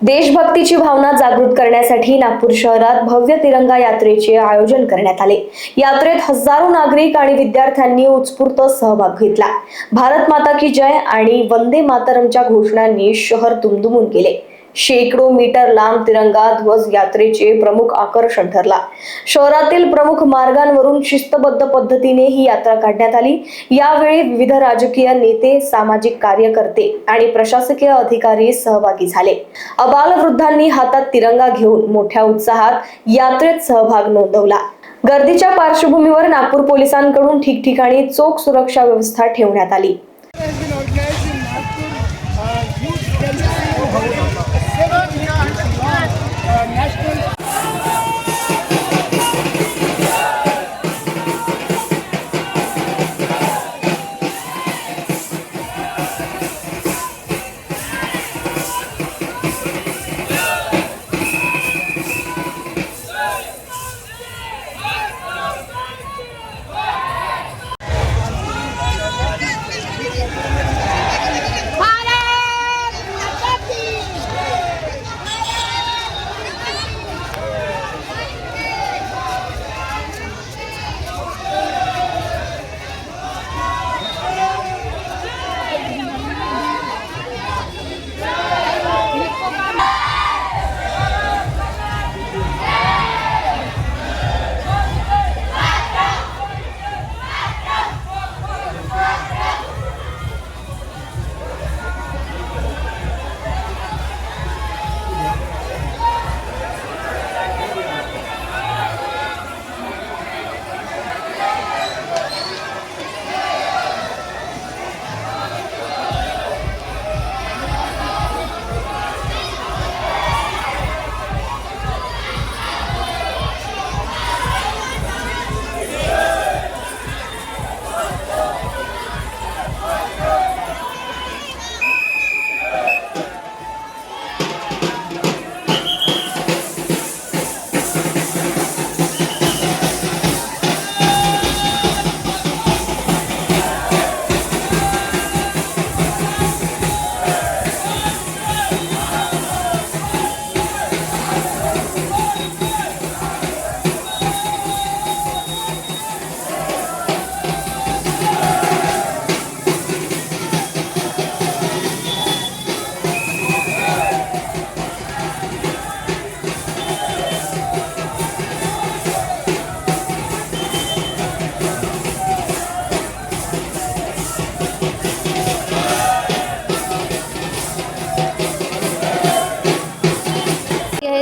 देशभक्तीची भावना जागृत करण्यासाठी नागपूर शहरात भव्य तिरंगा यात्रेचे आयोजन करण्यात आले। यात्रेत हजारो नागरिक आणि विद्यार्थ्यांनी उत्स्फूर्त सहभाग घेतला। भारत माता की जय आणि वंदे मातरमच्या घोषणांनी शहर दुमदुमून गेले। शेकडो मीटर लांब तिरंगा ध्वज यात्रेचे प्रमुख आकर्षण ठरला। शहरातील प्रमुख मार्गांवरून शिस्तबद्ध पद्धतीने ही यात्रा काढण्यात आली। यावेळी विविध राजकीय नेते, सामाजिक कार्यकर्ते आणि प्रशासकीय अधिकारी सहभागी झाले। अबालवृद्धांनी हातात तिरंगा घेऊन मोठ्या उत्साहात यात्रेत सहभाग नोंदवला। गर्दीच्या पार्श्वभूमीवर नागपूर पोलिसांकडून ठिकठिकाणी चोख सुरक्षा व्यवस्था ठेवण्यात आली।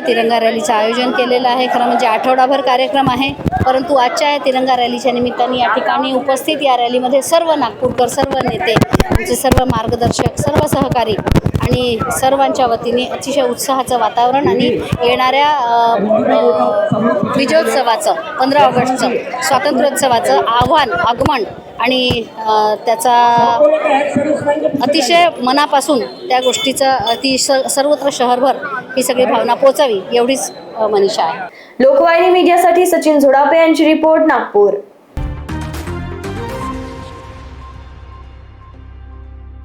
तिरंगा रॅलीचं आयोजन केलेलं आहे। खरं म्हणजे आठवडाभर कार्यक्रम आहे, परंतु आजच्या या तिरंगा रॅलीच्या निमित्ताने या ठिकाणी उपस्थित या रॅलीमध्ये सर्व नागपूरकर, सर्व नेते, आमचे सर्व मार्गदर्शक, सर्व सहकारी आणि सर्वांच्या वतीने अतिशय उत्साहाचं वातावरण आणि येणाऱ्या विजयोत्सवाचं 15 ऑगस्टचं स्वातंत्र्योत्सवाचं आगमन आणि त्याचा अतिशय मनापासून त्या गोष्टीचं सर्वत्र शहरभर ही सगळी भावना पोचावी एवढीच मनीषा आहे। लोकवाहिनी मीडियासाठी सचिन झोडापे यांची रिपोर्ट, नागपूर।